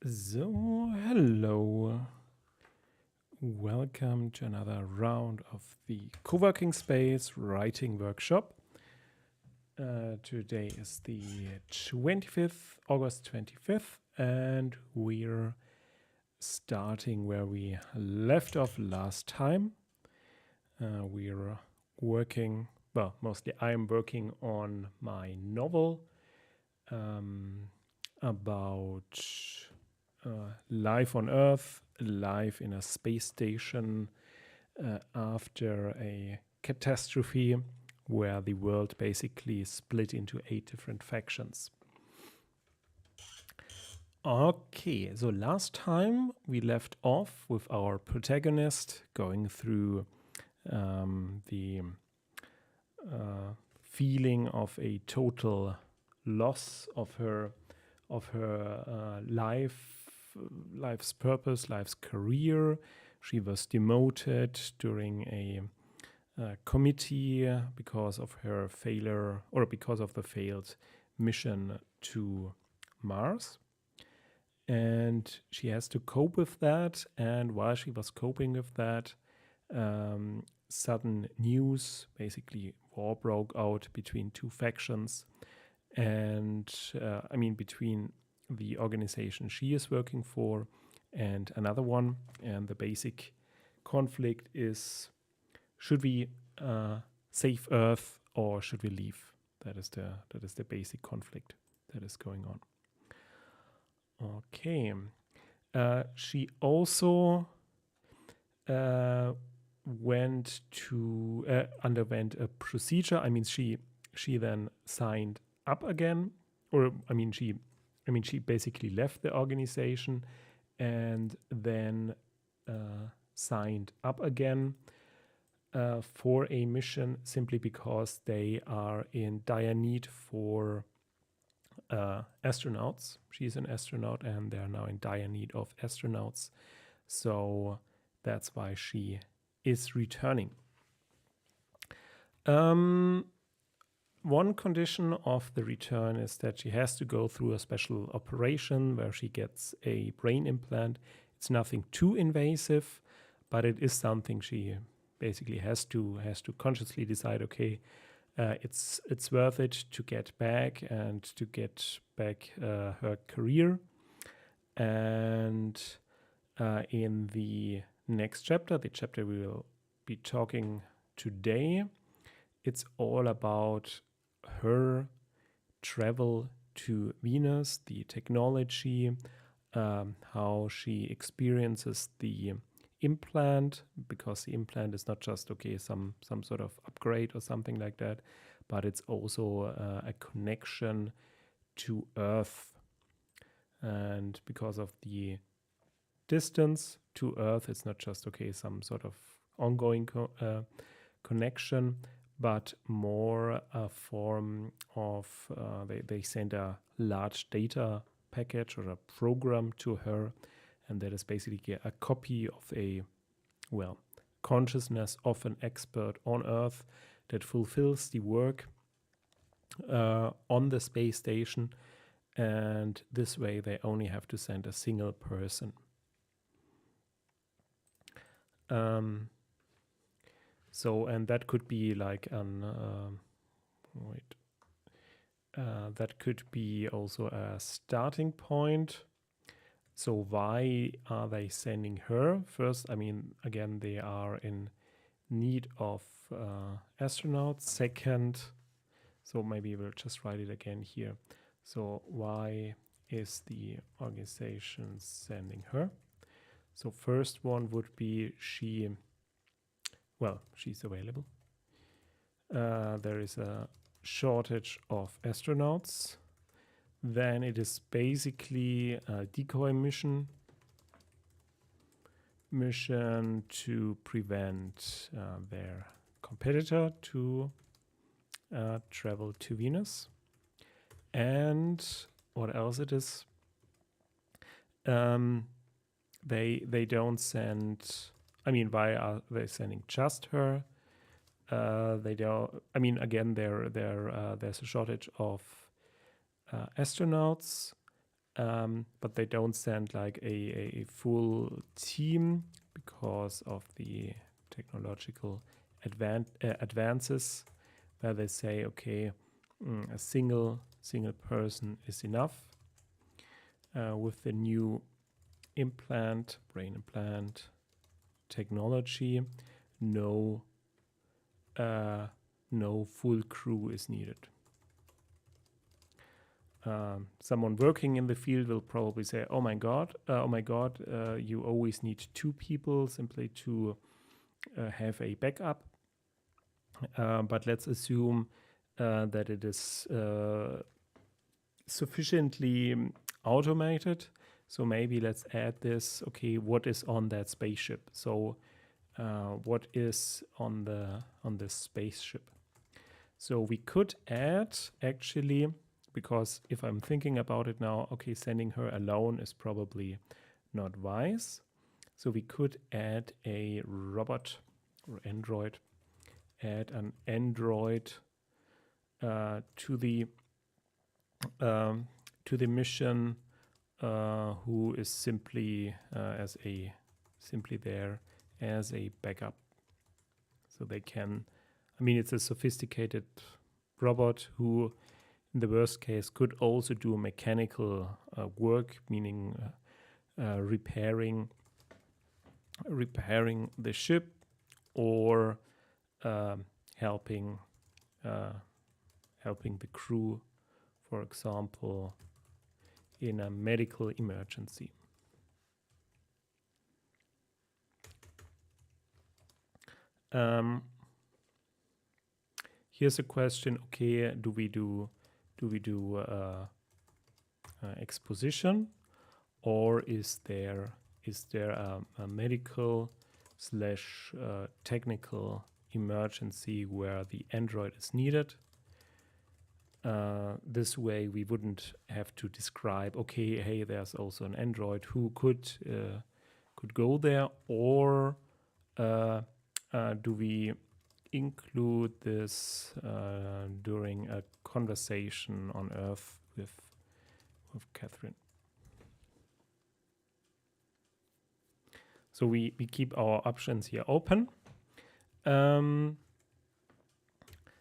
So, hello. Welcome to another round of the co-working space writing workshop. Today is the 25th, August 25th, and we're starting where we left off last time. We're working, well, mostly I'm working on my novel about life on Earth, life in a space station after a catastrophe where the world basically split into 8 different factions. Okay, so last time we left off with our protagonist going through the feeling of a total loss of her life's purpose, life's career. She was demoted during a committee because of her failure, or because of the failed mission to Mars. And she has to cope with that. And while she was coping with that, sudden news, basically war broke out between 2 factions. And between the organization she is working for and another one. And the basic conflict is, should we save Earth or should we leave? That is the basic conflict that is going on. Okay. She also underwent a procedure. She then signed up again, she basically left the organization and then signed up again for a mission simply because they are in dire need for astronauts. She's an astronaut and they're now in dire need of astronauts. So that's why she is returning. One condition of the return is that she has to go through a special operation where she gets a brain implant. It's nothing too invasive, but it is something she basically has to consciously decide. Okay, it's worth it to get back and to get back her career. And in the next chapter, the chapter we will be talking today, it's all about her travel to Venus, the technology, how she experiences the implant, because the implant is not just some sort of upgrade or something like that, but it's also a connection to Earth. And because of the distance to Earth, it's not just some sort of ongoing connection, but more a form of they send a large data package or a program to her, and that is basically a copy of a consciousness of an expert on Earth that fulfills the work on the space station, and this way they only have to send a single person. So, and that could be like that could be also a starting point. So why are they sending her? First, I mean, again, they are in need of astronauts. Second, so maybe we'll just write it again here. So why is the organization sending her? So first one would be she's available. There is a shortage of astronauts. Then it is basically a decoy mission to prevent their competitor to travel to Venus. And what else it is? They don't send. I mean, why are they sending just her? They don't. I mean, again, there's a shortage of astronauts, but they don't send like a full team because of the technological advances, where they say, okay, a single person is enough. With the new brain implant technology, no full crew is needed. Someone working in the field will probably say, oh my god, you always need two people simply to have a backup. But let's assume that it is sufficiently automated. So maybe let's add this. Okay, what is on that spaceship? So what is on the spaceship? So we could add, actually, because if I'm thinking about it now, okay, sending her alone is probably not wise. So we could add a robot or android, add an android to the mission, who is simply there as a backup. So they can, I mean, it's a sophisticated robot who, in the worst case, could also do mechanical work, meaning repairing the ship, or helping the crew, for example, in a medical emergency. Here's a question. Okay, do we do exposition, or is there a medical / technical emergency where the android is needed? This way we wouldn't have to describe, okay, hey, there's also an android who could go there, or do we include this during a conversation on Earth with Catherine? So we keep our options here open.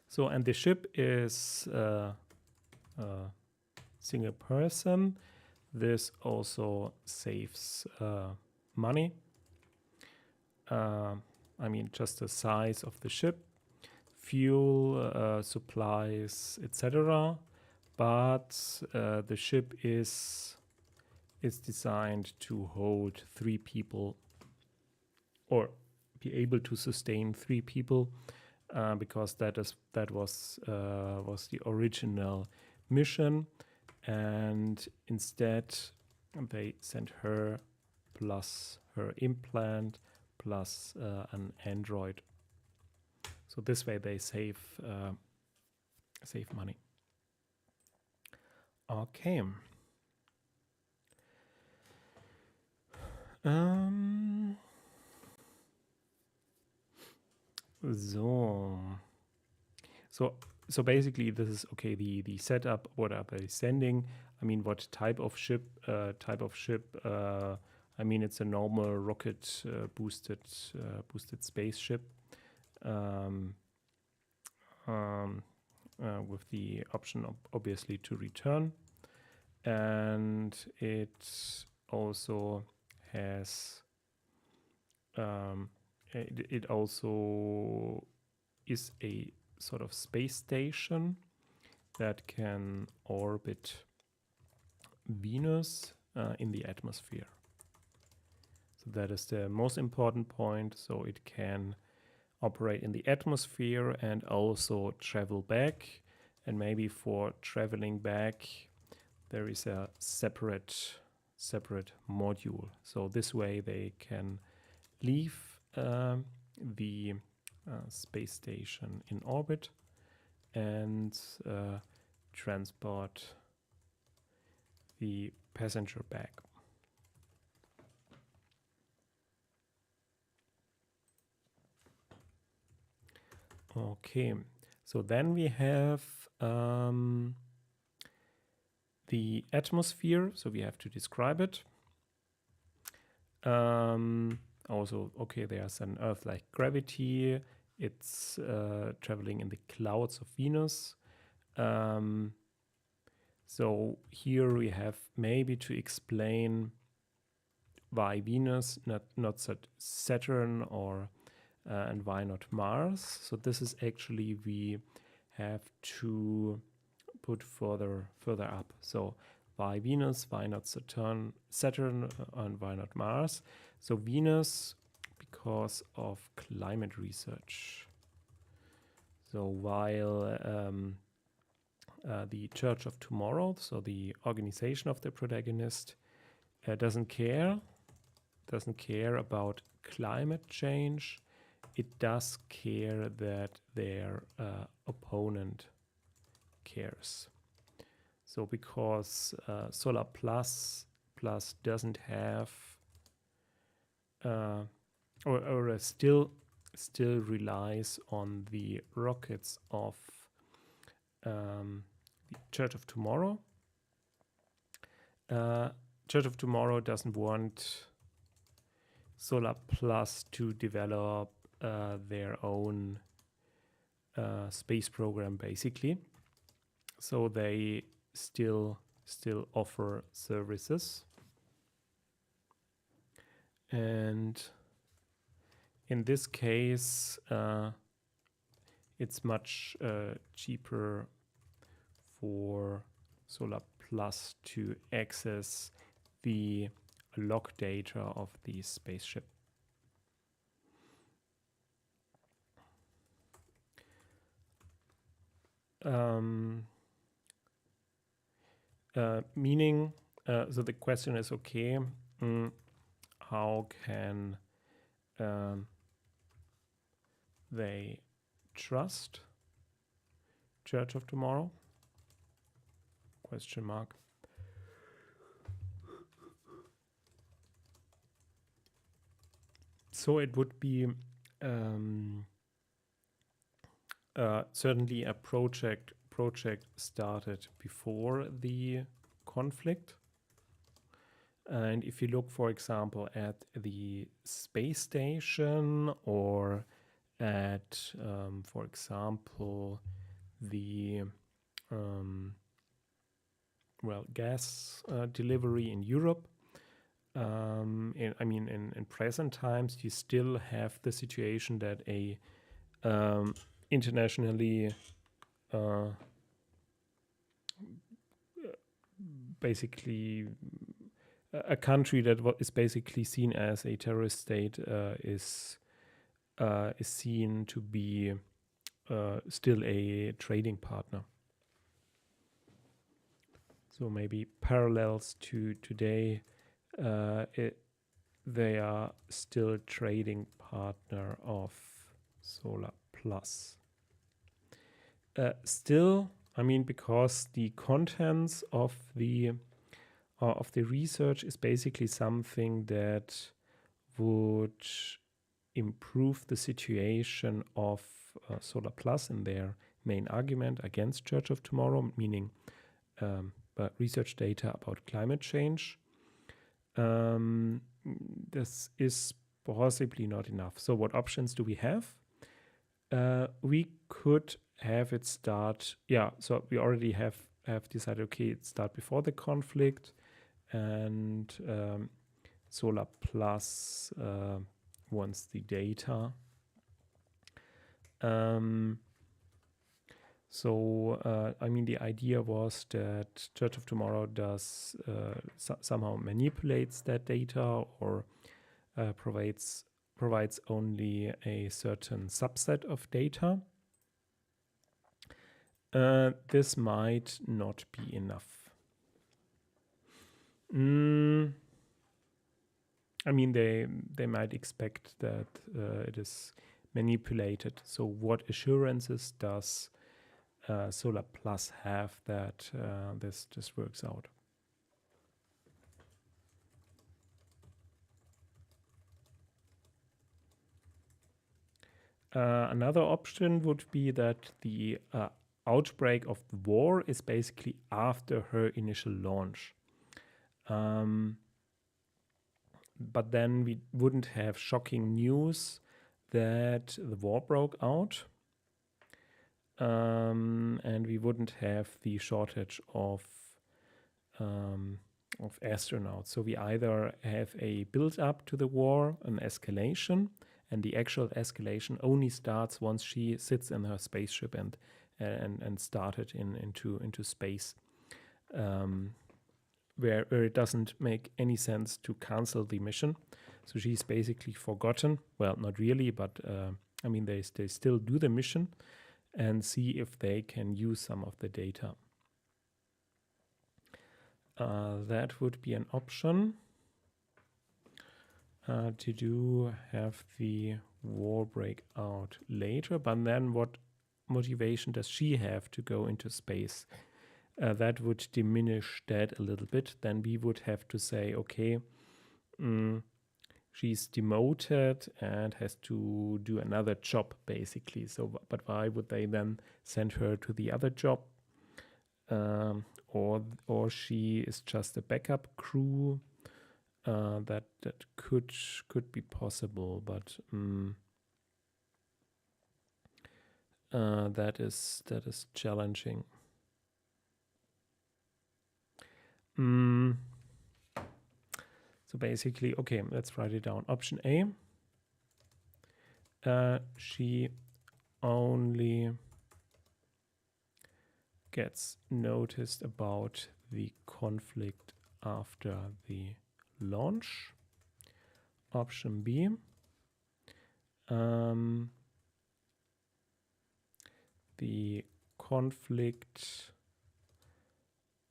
So, and the ship is single person. This also saves money. I mean, just the size of the ship, fuel, supplies, etc. But the ship is designed to hold 3 people, or be able to sustain 3 people, because that was the original mission, and instead they sent her plus her implant plus an android. So this way they save money. Okay. So basically this is okay. The setup. What are they sending? I mean, what type of ship? I mean, it's a normal rocket boosted spaceship, with the option obviously to return, and it also has it also is a sort of space station that can orbit Venus in the atmosphere. So that is the most important point. So it can operate in the atmosphere and also travel back. And maybe for traveling back, there is a separate module. So this way they can leave the space station in orbit and transport the passenger back. Okay, so then we have the atmosphere, so we have to describe it. Also, okay, there's an Earth-like gravity. It's traveling in the clouds of Venus. So here we have maybe to explain why Venus, not Saturn, or and why not Mars. So this is actually, we have to put further up. So why Venus, why not Saturn, and why not Mars? So Venus, because of climate research. So while the Church of Tomorrow, so the organization of the protagonist, doesn't care about climate change, it does care that their opponent cares. So because Solar Plus doesn't have or still relies on the rockets of the Church of Tomorrow. Church of Tomorrow doesn't want Solar Plus to develop their own space program, basically. So they still offer services. And in this case, it's much cheaper for Solar Plus to access the log data of the spaceship. Meaning, so the question is, okay, how can they trust Church of Tomorrow? Question mark. So it would be certainly a project started before the conflict. And if you look, for example, at the space station or at, for example, the gas delivery in Europe, in present times, you still have the situation that a internationally basically a country that is basically seen as a terrorist state is seen to be still a trading partner. So maybe parallels to today, they are still trading partner of Solar Plus. Still, because the contents of the research is basically something that would improve the situation of Solar Plus in their main argument against Church of Tomorrow, meaning research data about climate change. This is possibly not enough. So what options do we have? We could have it start. Yeah, so we already have decided, okay, it start before the conflict, and Solar Plus wants the data. The idea was that Church of Tomorrow does somehow manipulates that data or provides only a certain subset of data. This might not be enough. They might expect that it is manipulated. So what assurances does Solar Plus have that this works out? Another option would be that the outbreak of the war is basically after her initial launch. But then we wouldn't have shocking news that the war broke out. And we wouldn't have the shortage of astronauts. So we either have a build-up to the war, an escalation, and the actual escalation only starts once she sits in her spaceship and started into space, where it doesn't make any sense to cancel the mission. So she's basically forgotten. Well, not really, but they still do the mission and see if they can use some of the data. That would be an option to have the war break out later. But then what motivation does she have to go into space? That would diminish that a little bit. Then we would have to say, okay, she's demoted and has to do another job, basically. So, but why would they then send her to the other job? Or she is just a backup crew. That could be possible, but that is challenging. So basically, okay, let's write it down. Option A, she only gets noticed about the conflict after the launch. Option B, the conflict,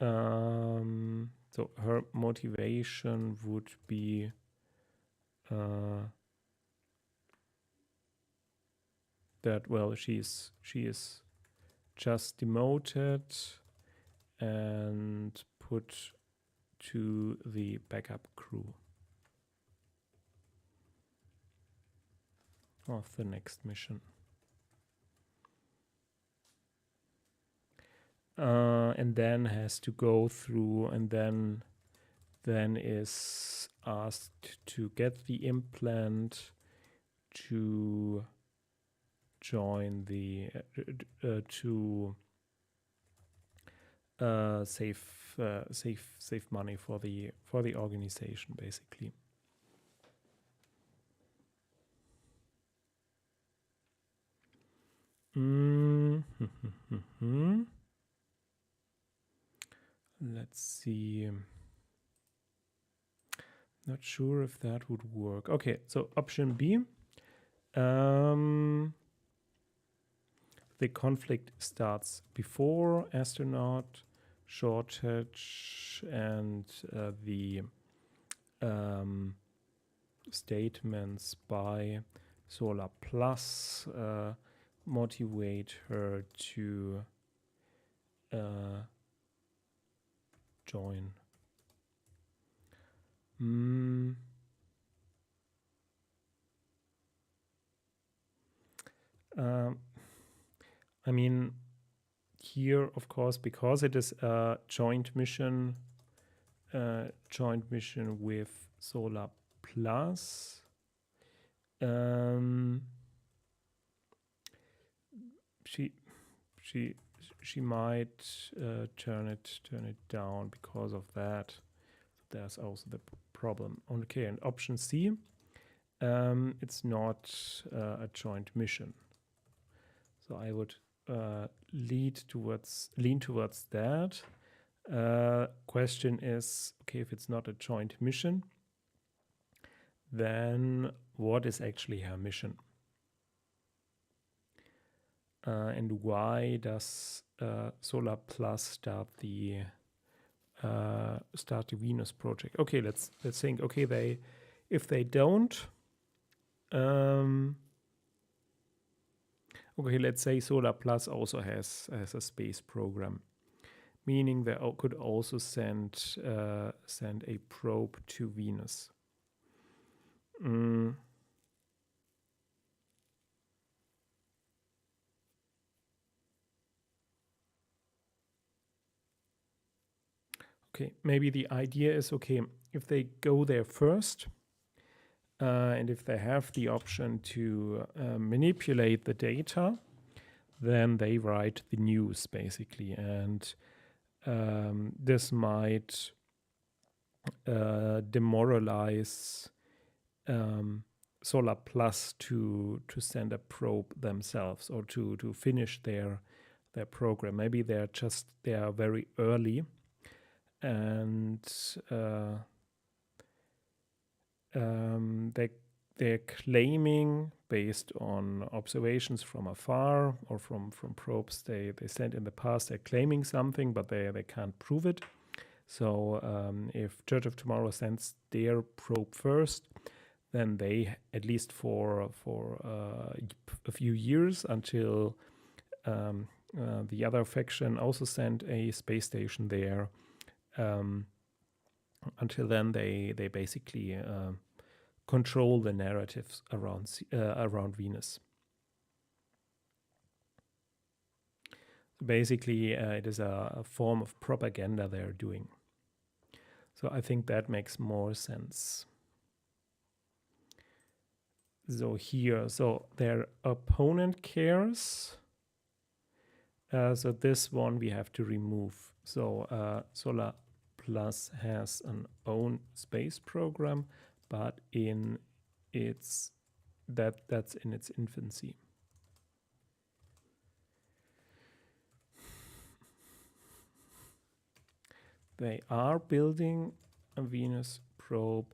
so her motivation would be that, well, she is just demoted and put to the backup crew of the next mission. And then has to go through and then then is asked to get the implant to join the to save money for the organization, basically. Let's see. Not sure if that would work. Okay, so option B. The conflict starts before astronaut shortage, and the statements by Solar Plus motivate her to join. I mean, here, of course, because it is a joint mission with Solar Plus, she might turn it down because of that. There's also the problem. Okay, and option C, it's not a joint mission. So I would lean towards that. Question is, okay, if it's not a joint mission, then what is actually her mission? And why does Solar Plus start the Venus project? Okay, let's think. Okay, if they don't, okay, let's say Solar Plus also has a space program, meaning they could also send a probe to Venus. Okay, maybe the idea is, okay, if they go there first, and if they have the option to manipulate the data, then they write the news, basically. And this might demoralize Solar Plus to send a probe themselves, or to finish their program. Maybe they are very early, and they're claiming, based on observations from afar or from probes they sent in the past, they're claiming something, but they can't prove it. So if Church of Tomorrow sends their probe first, then they, at least for a few years, until the other faction also sent a space station there, until then they basically control the narratives around Venus. Basically, it is a form of propaganda they're doing. So I think that makes more sense. So here, so their opponent cares. So this one we have to remove. So Solar Plus has an own space program, but that's in its infancy. They are building a Venus probe,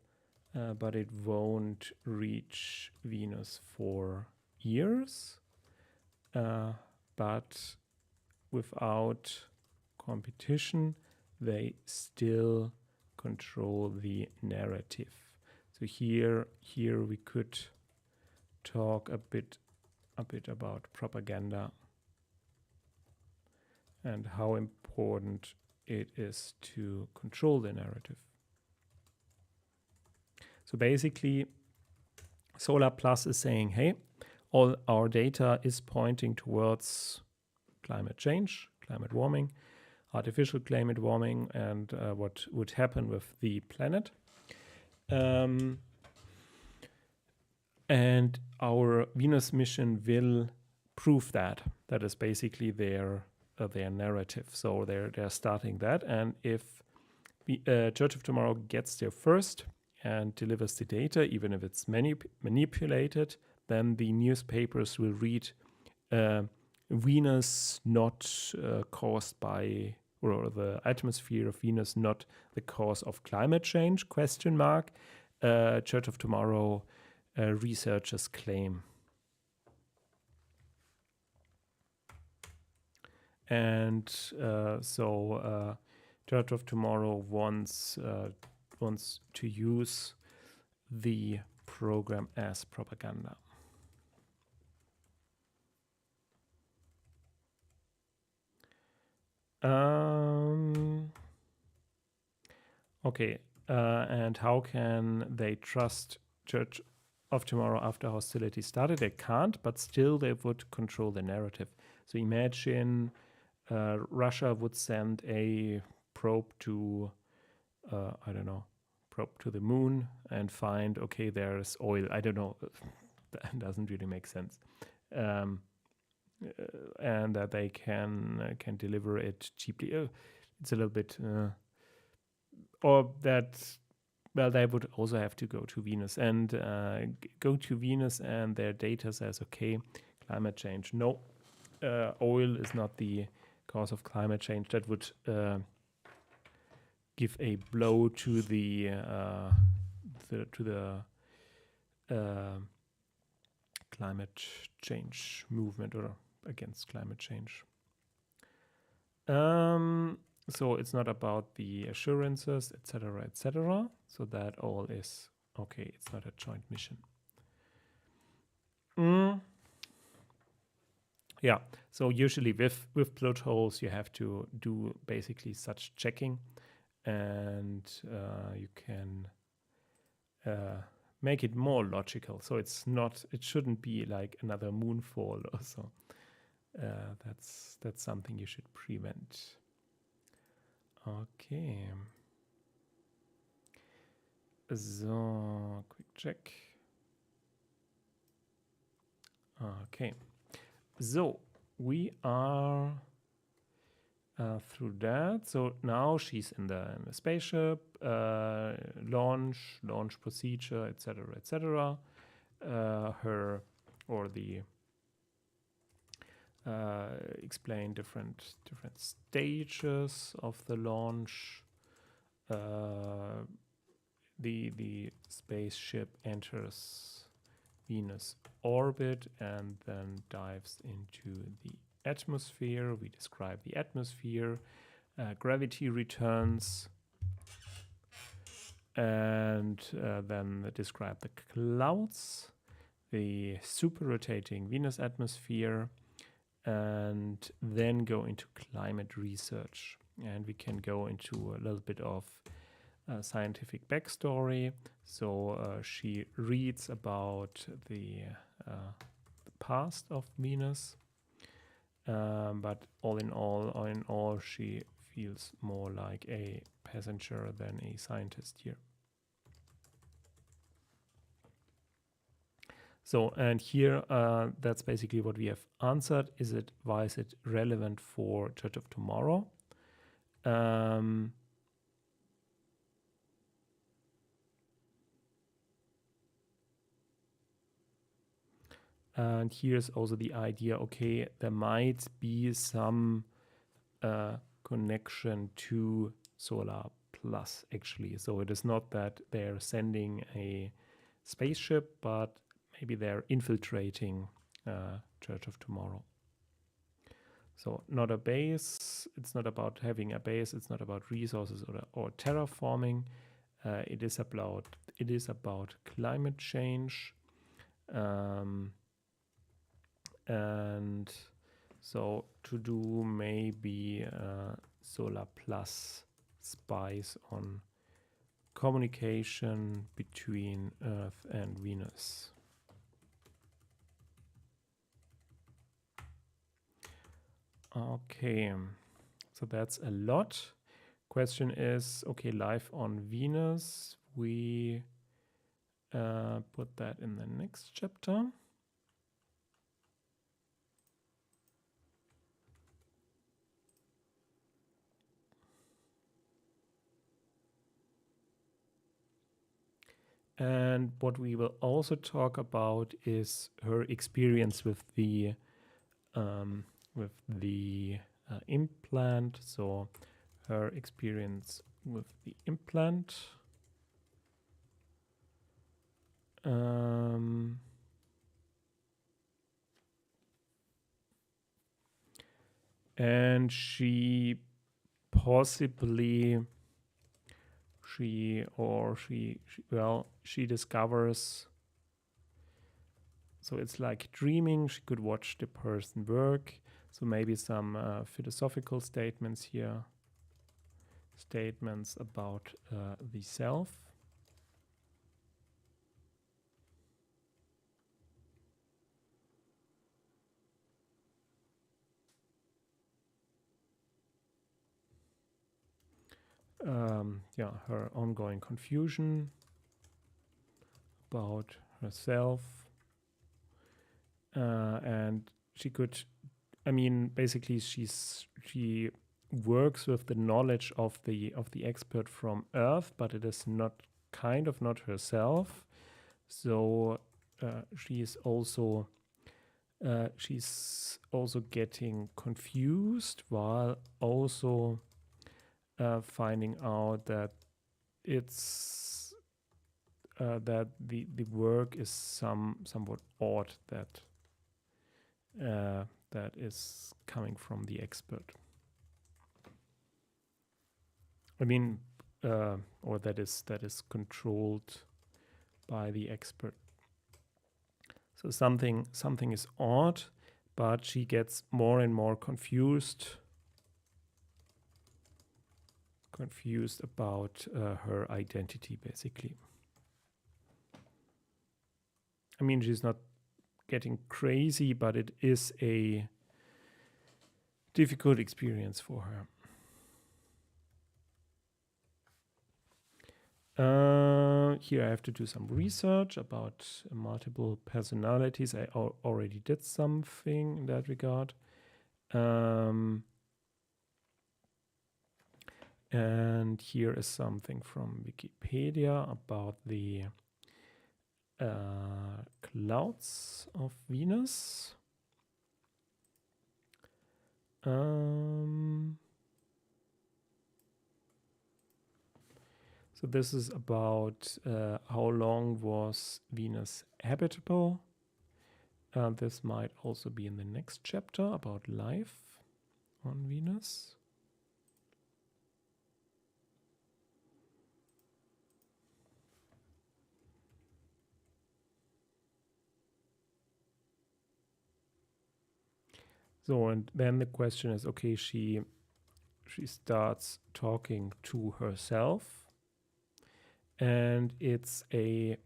but it won't reach Venus for years. But without competition, they still control the narrative. So here we could talk a bit about propaganda and how important it is to control the narrative. So basically, Solar Plus is saying, hey, all our data is pointing towards climate change, climate warming. artificial climate warming and what would happen with the planet. And our Venus mission will prove that. That is basically their narrative. So they're starting that. And if the Church of Tomorrow gets there first and delivers the data, even if it's manipulated, then the newspapers will read Venus not caused by, or the atmosphere of Venus not the cause of climate change, ? Church of Tomorrow researchers claim. And so Church of Tomorrow wants to use the program as propaganda. Okay, and how can they trust Church of Tomorrow after hostility started? They can't, but still they would control the narrative. So imagine Russia would send a probe to, probe to the moon and find, okay, there's oil. I don't know. That doesn't really make sense. And that they can deliver it cheaply. It's a little bit, or that, well, they would also have to go to Venus and go to Venus, and their data says, okay, climate change. No, oil is not the cause of climate change. That would give a blow to the climate change movement, or against climate change. So it's not about the assurances, etc., etc. So that all is okay. It's not a joint mission. Yeah. So usually with plot holes, you have to do basically such checking, and you can make it more logical. So it's not. It shouldn't be like another moonfall or so. That's something you should prevent. Okay. So quick check. Okay. So we are through that. So now she's in the spaceship, launch procedure, etc., etc. Her or the explain different stages of the launch. The spaceship enters Venus orbit and then dives into the atmosphere. We describe the atmosphere. Gravity returns, and then describe the clouds, the super rotating Venus atmosphere, and then go into climate research. And we can go into a little bit of scientific backstory. So she reads about the past of Venus, but all in all, she feels more like a passenger than a scientist here. So, and here, that's basically what we have answered. Why is it relevant for Church of Tomorrow? And here's also the idea, okay, there might be some connection to Solar Plus, actually. So it is not that they're sending a spaceship, but maybe they're infiltrating Church of Tomorrow. So not a base. It's not about having a base. It's not about resources or terraforming. It is about climate change. And so to do maybe Solar Plus spies on communication between Earth and Venus. Okay, So that's a lot. Question is, okay, life on Venus. We put that in the next chapter. And what we will also talk about is her experience with the implant. So her experience with the implant. And she possibly she discovers, so it's like dreaming. She could watch the person work. So maybe some philosophical statements here, statements about the self. Her ongoing confusion about herself. And she could, basically she works with the knowledge of the expert from Earth, but it is not herself. So she's also getting confused, while also finding out that it's that the work is somewhat odd, that is coming from the expert. Or that is controlled by the expert. So something is odd, but she gets more and more confused about her identity, basically. She's not getting crazy, but it is a difficult experience for her. Here I have to do some research about multiple personalities. I already did something in that regard. And here is something from Wikipedia about the clouds of Venus. So this is about how long was Venus habitable. This might also be in the next chapter about life on Venus. So, and then the question is, okay, she starts talking to herself, and it's a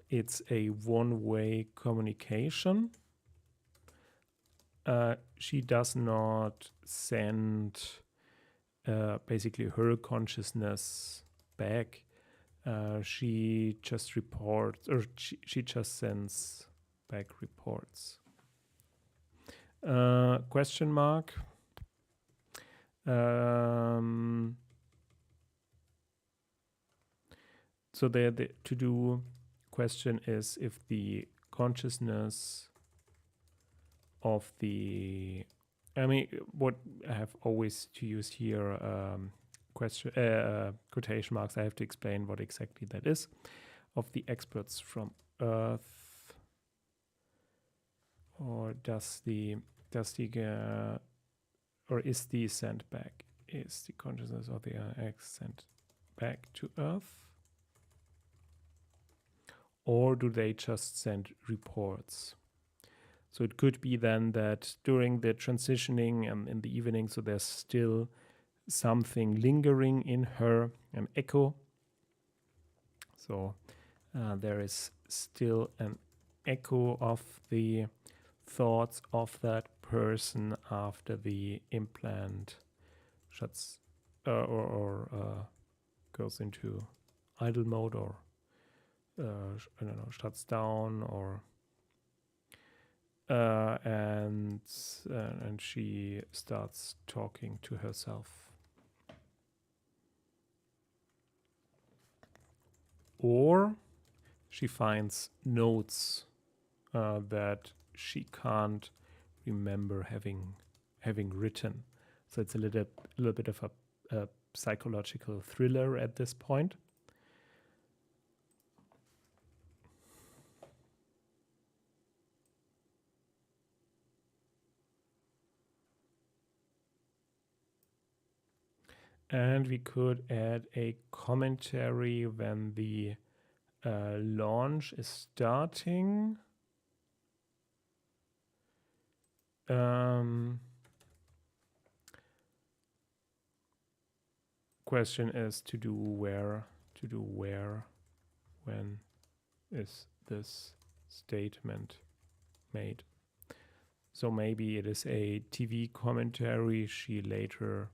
one-way communication. She does not send basically her consciousness back. She just reports, or she just sends back reports. Question mark. So the to-do question is if the consciousness of the, what I have always to use here, quotation marks. I have to explain what exactly that is. Of the experts from Earth, or or is the sent back? Is the consciousness of the X sent back to Earth? Or do they just send reports? So it could be then that during the transitioning and in the evening, so there's still something lingering in her, an echo. So there is still an echo of the thoughts of that person after the implant shuts or goes into idle mode, or I don't know, shuts down, or and she starts talking to herself. Or she finds notes that she can't remember having written. So it's a little bit of a psychological thriller at this point. And we could add a commentary when the launch is starting. Question is to do where, when is this statement made? So maybe it is a TV commentary she later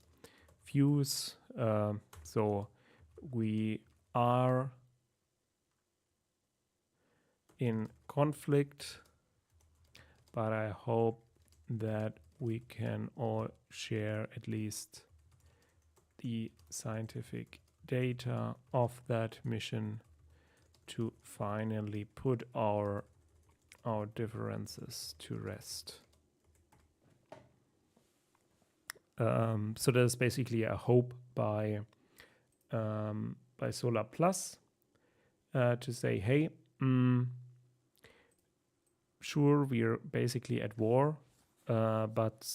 views. So we are in conflict, but I hope that we can all share at least the scientific data of that mission to finally put our differences to rest. So there's basically a hope by Solar Plus to say, hey, sure, we're basically at war, but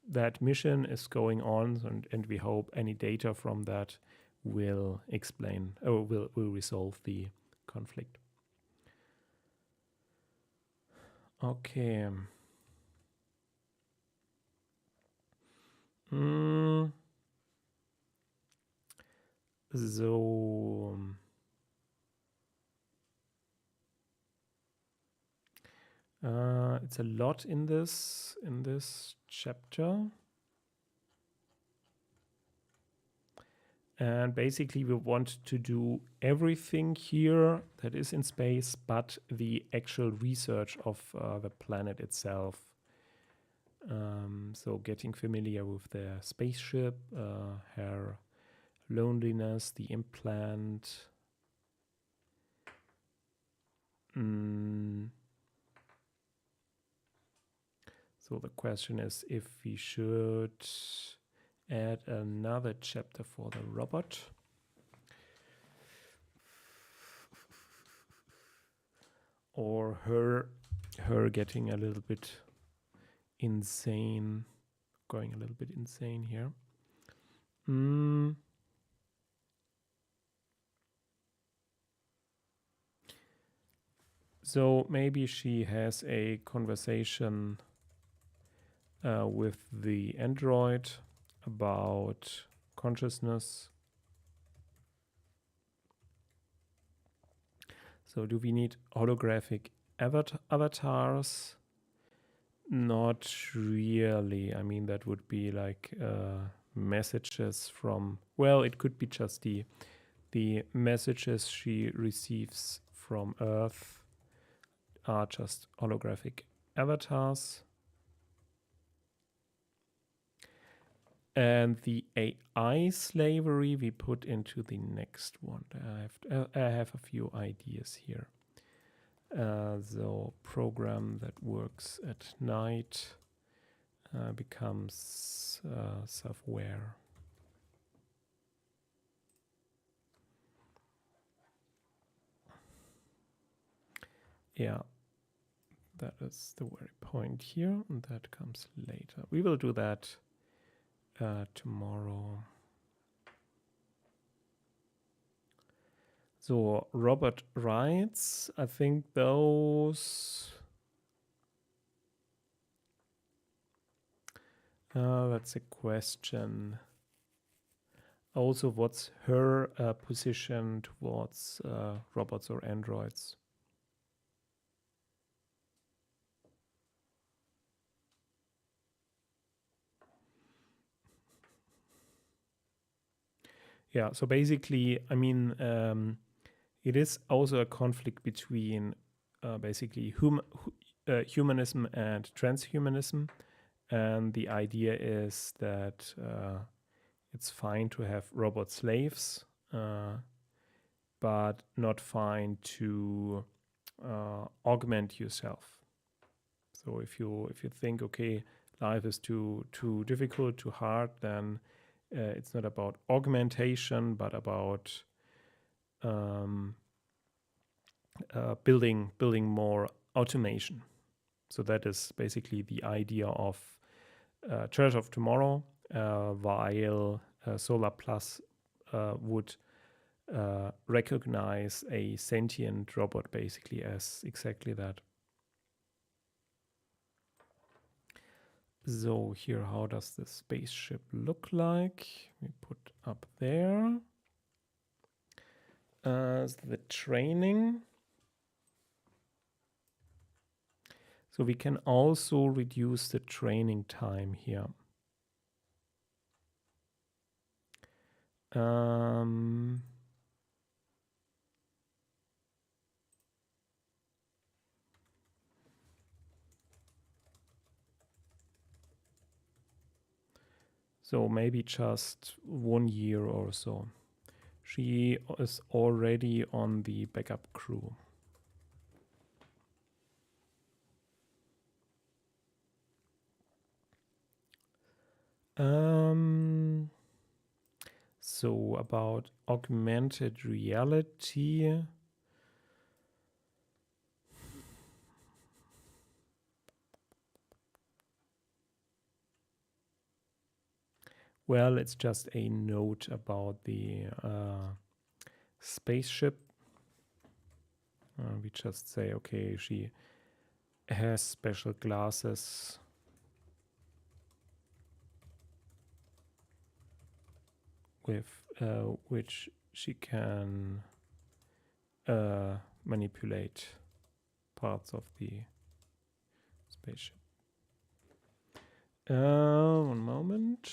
that mission is going on, and we hope any data from that will explain or will resolve the conflict. Okay. So it's a lot in this chapter. And basically we want to do everything here that is in space, but the actual research of the planet itself. So getting familiar with their spaceship, her loneliness, the implant. So the question is if we should add another chapter for the robot. Or her getting a little bit insane, going a little bit insane here. So maybe she has a conversation with the android about consciousness. So do we need holographic avatars? Not really. I mean, that would be like messages from, well, it could be just the messages she receives from Earth are just holographic avatars. And the AI slavery we put into the next one. I have a few ideas here. So program that works at night becomes self-aware. Yeah, that is the very point here, and that comes later. We will do that tomorrow. So robot rights, I think those. That's a question. Also, what's her position towards robots or androids? Yeah, so basically, I mean, it is also a conflict between basically humanism and transhumanism. And the idea is that it's fine to have robot slaves, but not fine to augment yourself. So if you think, okay, life is too difficult, too hard, then it's not about augmentation, but about building more automation. So that is basically the idea of Church of Tomorrow, while Solar Plus would recognize a sentient robot basically as exactly that. So here, how does the spaceship look like? We put up there. The training. So we can also reduce the training time here. So maybe just 1 year or so. She is already on the backup crew. So about augmented reality. Well, it's just a note about the spaceship. We just say, okay, she has special glasses with which she can manipulate parts of the spaceship. One moment.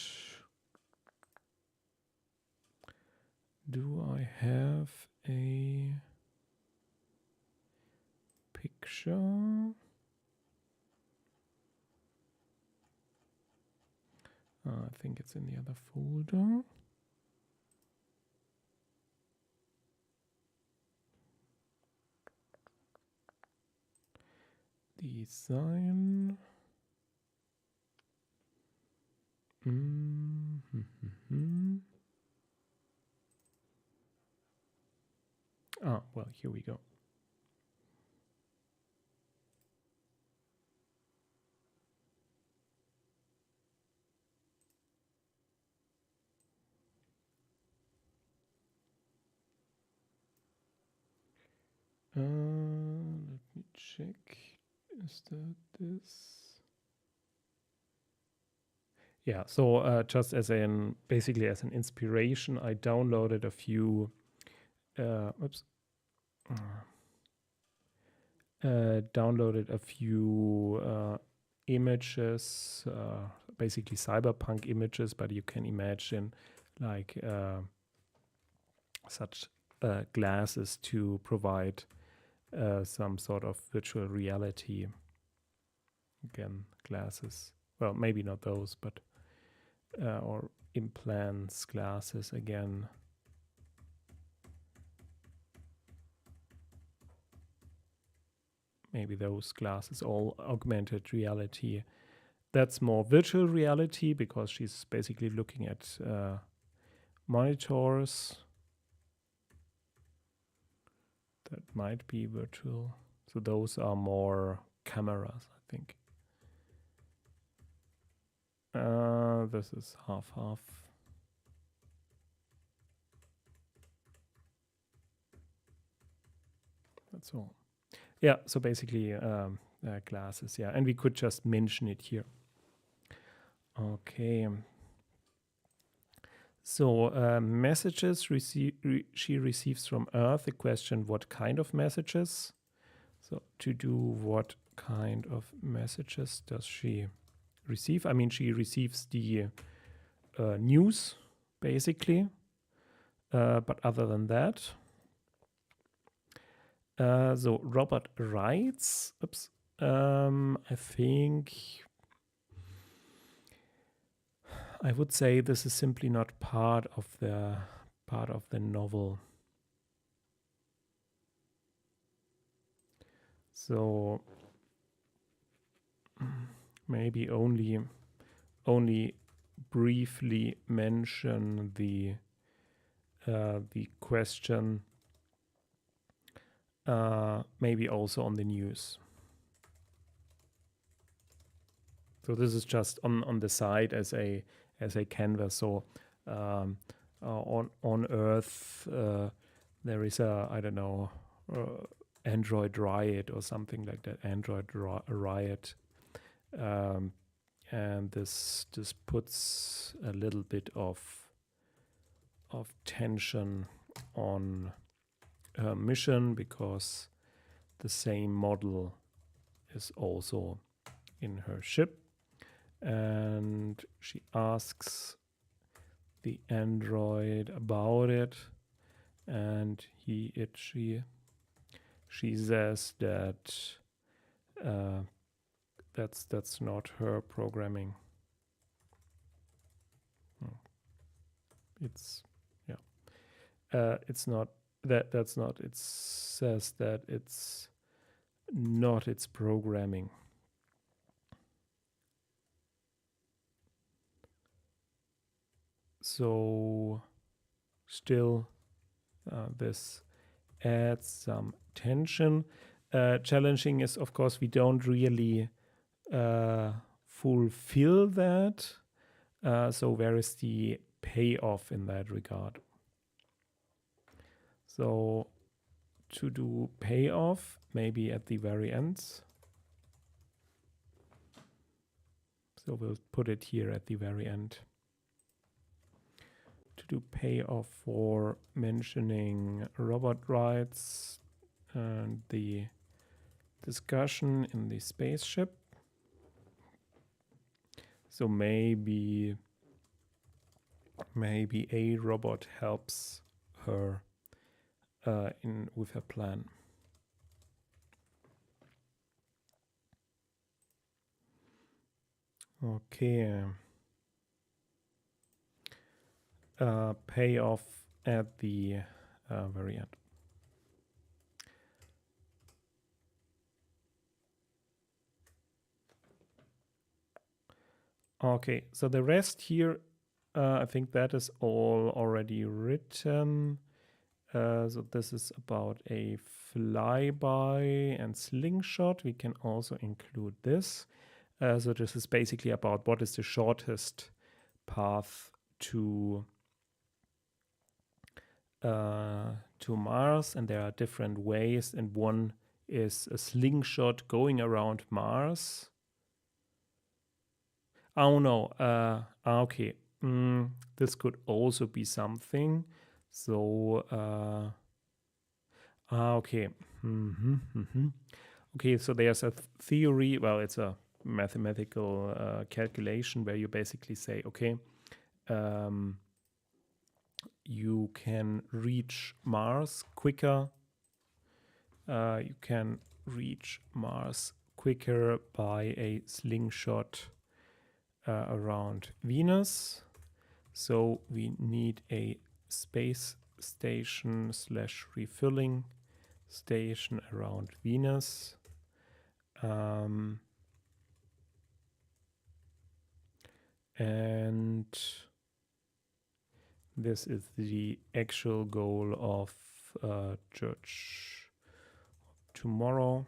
Do I have a picture? I think it's in the other folder. Design. Ah, well, here we go. Let me check. Is that this? Yeah, so just as basically as an inspiration, I downloaded a few images, basically cyberpunk images, but you can imagine like such glasses to provide some sort of virtual reality. Again, glasses. Well, maybe not those, but or implants, glasses again. Maybe those glasses, all augmented reality. That's more virtual reality because she's basically looking at monitors. That might be virtual. So those are more cameras, I think. This is half. That's all. Yeah, so basically glasses, yeah. And we could just mention it here. Okay. So messages she receives from Earth. The question, what kind of messages? So to do what kind of messages does she receive? I mean, she receives the news, basically. But other than that, so Robert writes. Oops. I think I would say this is simply not part of the novel. So maybe only briefly mention the question, maybe also on the news. So this is just on the side as a canvas. So on Earth there is a, I don't know, Android riot or something like that. Android riot, and this puts a little bit of tension on her mission, because the same model is also in her ship, and she asks the android about it, and she says that that's not her programming. It's it's not that's not, it says that it's not its programming. So still this adds some tension. Challenging is, of course, we don't really fulfill that. So where is the payoff in that regard? So to do payoff, maybe at the very end. So we'll put it here at the very end. To do payoff for mentioning robot rights and the discussion in the spaceship. So maybe a robot helps her with her plan. Okay. Payoff at the very end. Okay, so the rest here, I think that is all already written. So this is about a flyby and slingshot. We can also include this. So this is basically about what is the shortest path to Mars, and there are different ways, and one is a slingshot going around Mars. Oh no, okay. This could also be something. So, okay. Okay, so there's a theory. Well, it's a mathematical calculation where you basically say, okay, you can reach Mars quicker. You can reach Mars quicker by a slingshot around Venus. So we need a space station / refilling station around Venus. And this is the actual goal of Church tomorrow,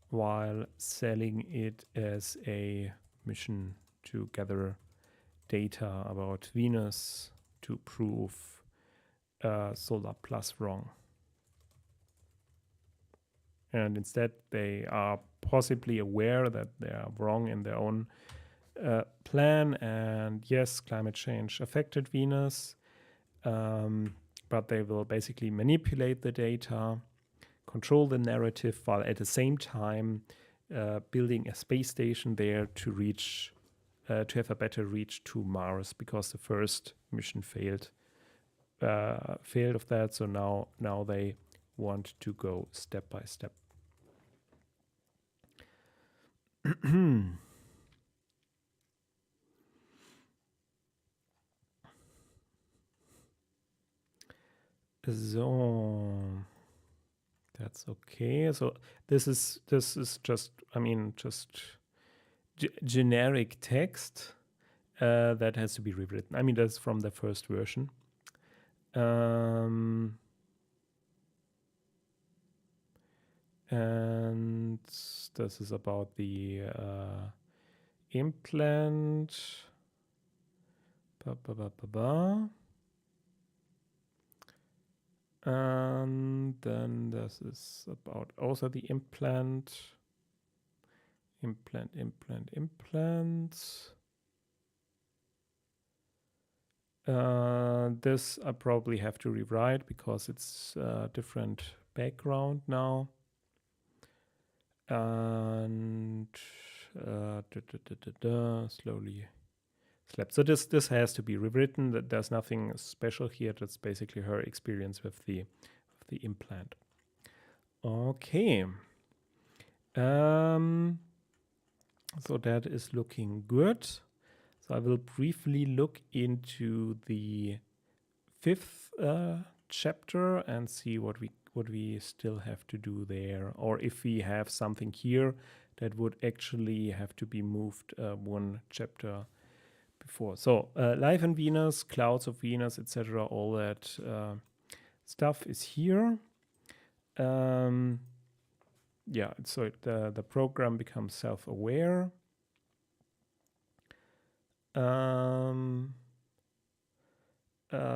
while selling it as a mission to gather data about Venus to prove Solar Plus wrong. And instead, they are possibly aware that they are wrong in their own plan. And yes, climate change affected Venus, but they will basically manipulate the data, control the narrative, while at the same time building a space station there to reach, to have a better reach to Mars, because the first mission failed failed of that, so now they want to go step by step. So that's okay. So this is just, I mean, just generic text that has to be rewritten. I mean, that's from the first version. And this is about the implant. And then this is about also the implants. This I probably have to rewrite because it's a different background now. And slowly slept. So this has to be rewritten. That there's nothing special here. That's basically her experience with the implant. Okay. So that is looking good. So I will briefly look into the 5th chapter and see what we still have to do there, or if we have something here that would actually have to be moved one chapter before. So life on Venus, clouds of Venus, etc. All that stuff is here. Yeah, so the program becomes self-aware.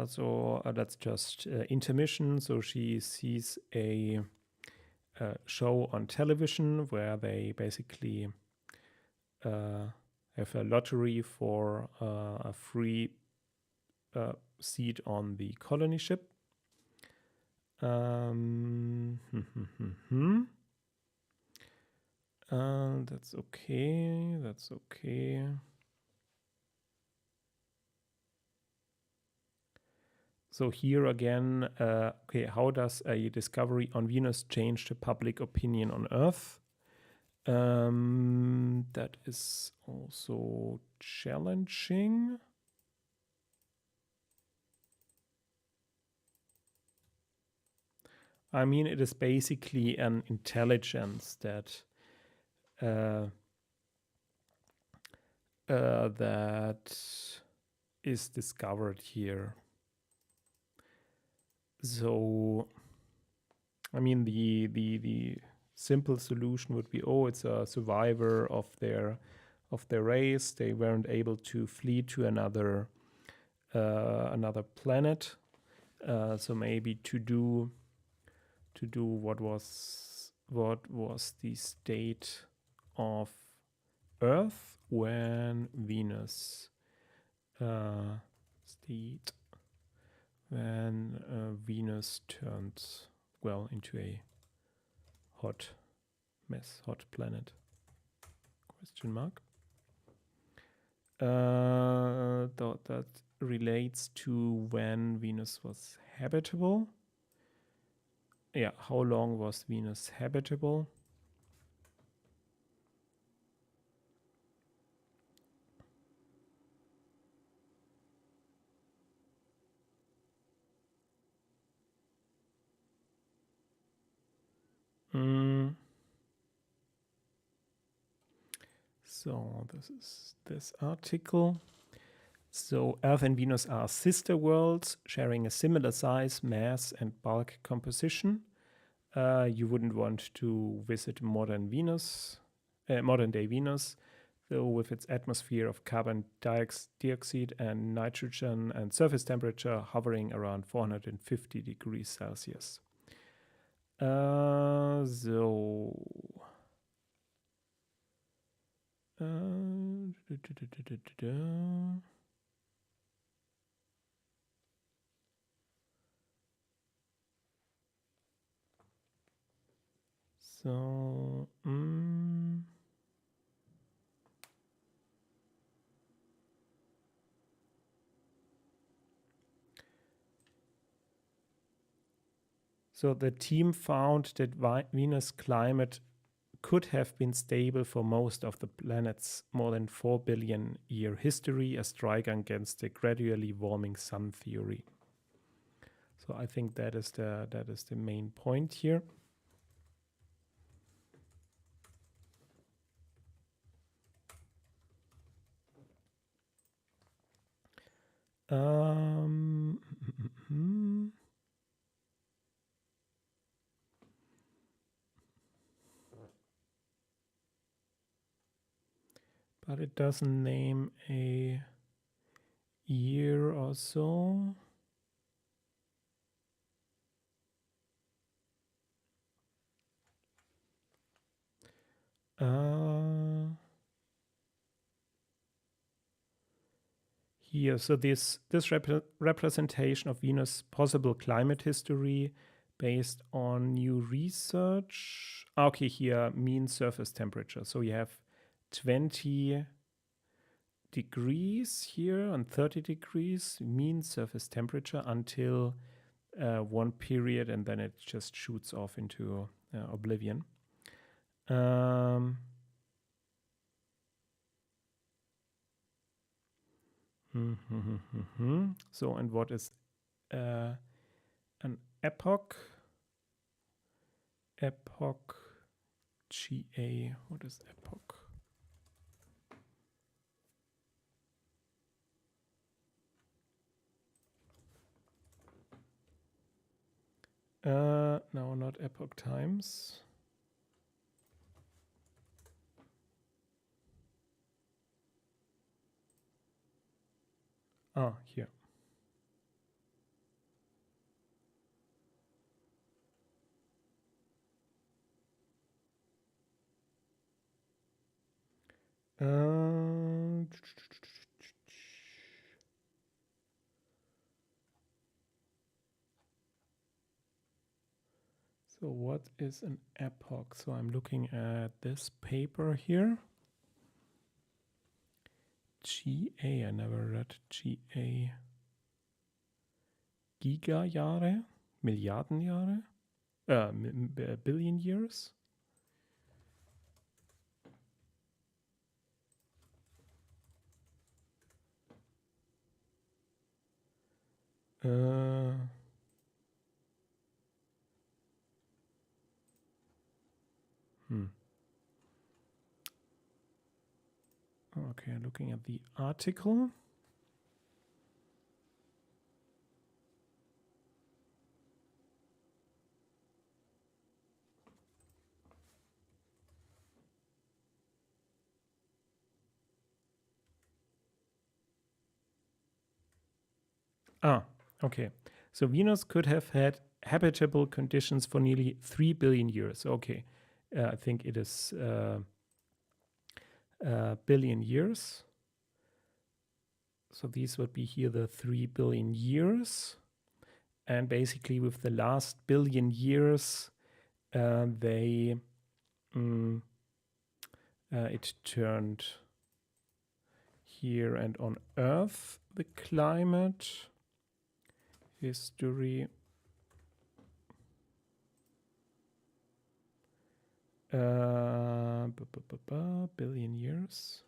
So that's just intermission. So she sees a show on television where they basically have a lottery for a free seat on the colony ship. That's okay. That's okay. So here again, okay, how does a discovery on Venus change the public opinion on Earth? That is also challenging. I mean, it is basically an intelligence that that is discovered here. So, I mean, the simple solution would be, oh, it's a survivor of their race. They weren't able to flee to another planet. So maybe to do what was the state of Earth when Venus Venus turns into a hot planet? Question mark. That relates to when Venus was habitable. Yeah, how long was Venus habitable? So this is this article. So Earth and Venus are sister worlds sharing a similar size, mass, and bulk composition. You wouldn't want to visit modern day Venus, though, with its atmosphere of carbon dioxide and nitrogen and surface temperature hovering around 450 degrees Celsius. So the team found that Venus' climate could have been stable for most of the planet's more than 4 billion year history, a strike against the gradually warming sun theory. So I think that is the main point here. But it doesn't name a year or so. Here, so this representation of Venus' possible climate history based on new research. Okay, here mean surface temperature. So you have 20 degrees here and 30 degrees mean surface temperature until one period, and then it just shoots off into oblivion. So, and what is an epoch? Epoch GA. What is epoch? No, not epoch times. Ah, here. So what is an epoch? So I'm looking at this paper here. GA, I never read GA. Gigajahre? Milliardenjahre? Billion years? Okay, looking at the article. Ah, okay. So Venus could have had habitable conditions for nearly 3 billion years. Okay, I think it is billion years. So these would be here the 3 billion years. And basically with the last billion years, it turned here and on Earth, the climate history. Billion years.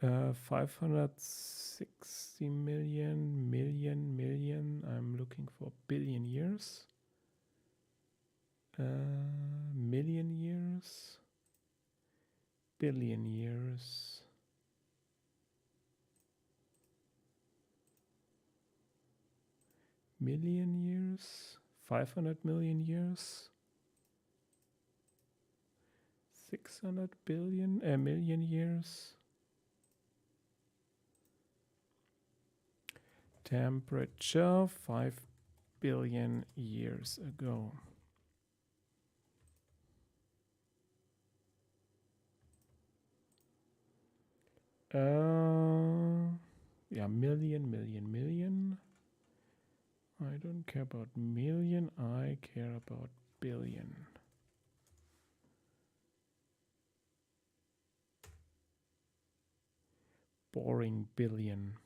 Uh, 560 million. I'm looking for billion years. Million years. Billion years. Million years. 500 million years. 600 million years. Temperature 5 billion years ago. Yeah, million. I don't care about million, I care about billion. Boring billion.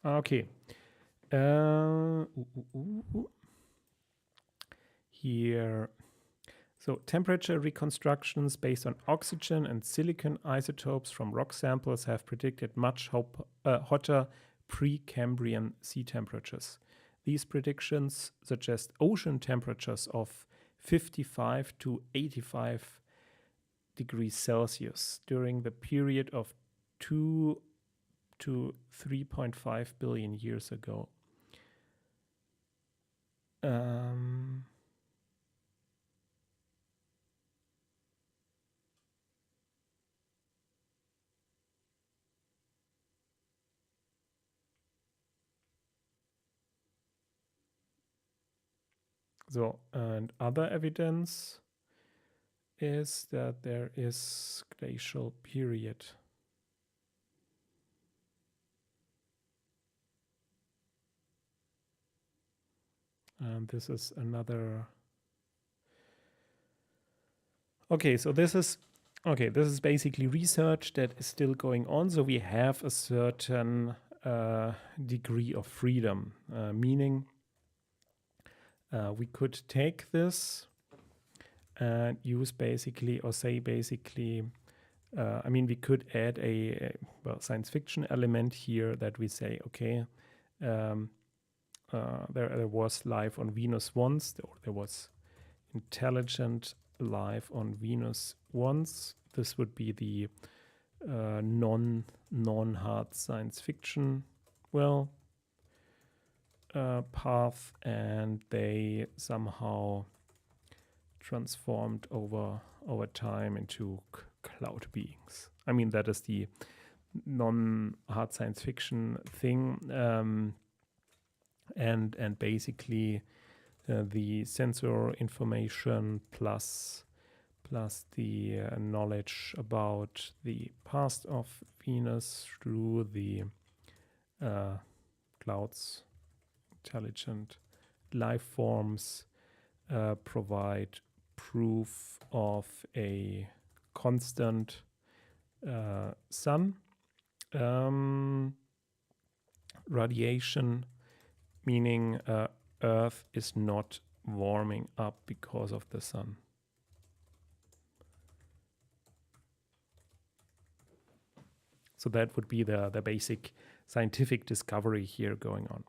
Okay. Here. So temperature reconstructions based on oxygen and silicon isotopes from rock samples have predicted much hotter Precambrian sea temperatures. These predictions suggest ocean temperatures of 55 to 85 degrees Celsius during the period of 2 to 3.5 billion years ago. So, and other evidence is that there is glacial period. And this is another. Okay, so this is basically research that is still going on. So we have a certain degree of freedom, meaning we could take this and use basically, or say basically, I mean, we could add a science fiction element here that we say, okay, there was life on Venus once, or there was intelligent life on Venus once. This would be the non-hard science fiction path, and they somehow transformed over time into cloud beings. I mean, that is the non-hard science fiction thing, and basically the sensor information plus the knowledge about the past of Venus through the clouds, intelligent life forms provide proof of a constant sun radiation, meaning Earth is not warming up because of the sun. So that would be the basic scientific discovery here going on.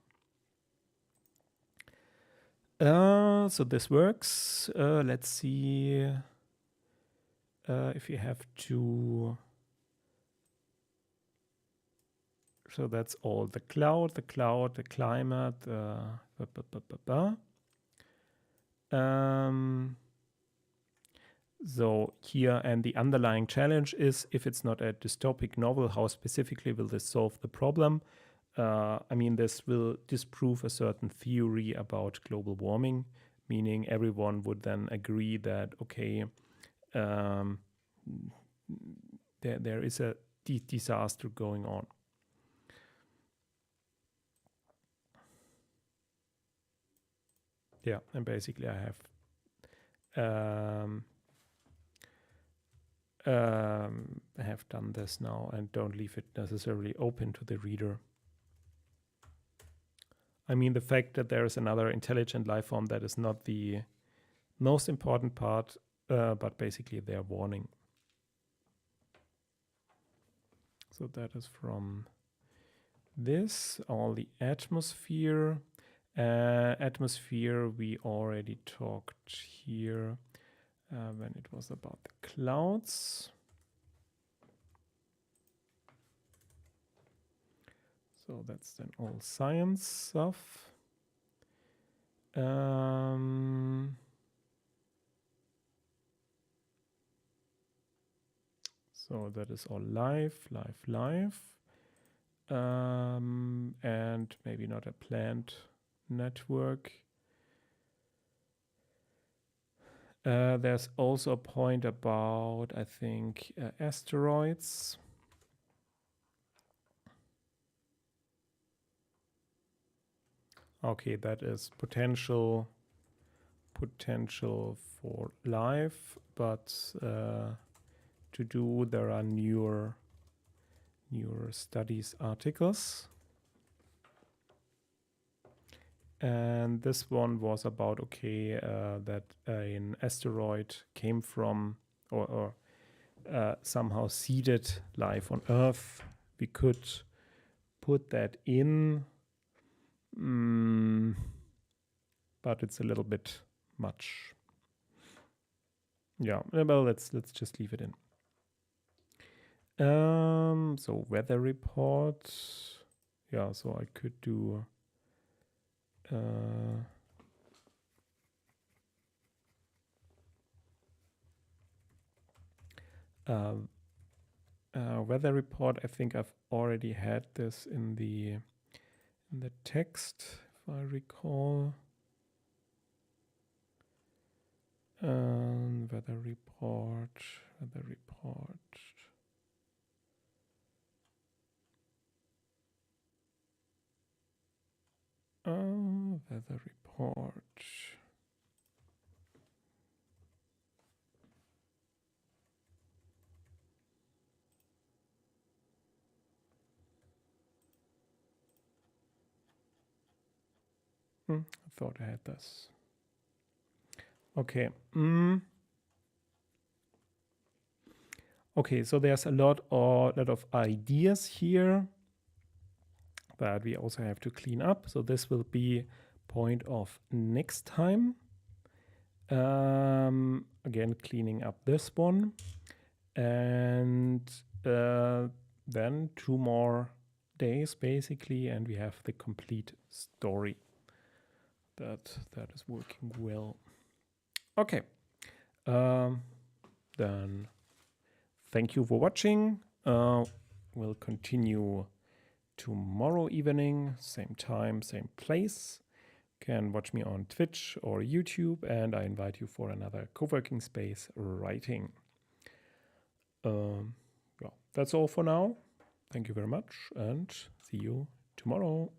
So this works. Let's see if you have to. So that's all the cloud, the climate. So here, and the underlying challenge is, if it's not a dystopic novel, how specifically will this solve the problem? I mean, this will disprove a certain theory about global warming, meaning everyone would then agree that, okay, there is a disaster going on. Yeah, and basically I have done this now and don't leave it necessarily open to the reader. I mean, the fact that there is another intelligent life form, that is not the most important part, but basically their warning. So that is from this, all the atmosphere. Atmosphere we already talked here when it was about the clouds. So that's then all science stuff. So that is all life. And maybe not a plant network. There's also a point about, I think, asteroids. Okay, that is potential for life, but to do, there are newer your studies articles. And this one was about, okay, that an asteroid came from or somehow seeded life on Earth. We could put that in, but it's a little bit much. Yeah, well, let's just leave it in. So weather report. Yeah, so I could do weather report. I think I've already had this in the text, if I recall. Weather report. Weather report. I thought I had this. Okay. Okay, so there's a lot of ideas here that we also have to clean up. So this will be point of next time. Again, cleaning up this one. And then 2 more days, basically, and we have the complete story. That is working well. Okay. Then thank you for watching. We'll continue tomorrow evening, same time, same place. Can watch me on Twitch or YouTube, and I invite you for another co-working space writing. Well, that's all for now. Thank you very much, and see you tomorrow.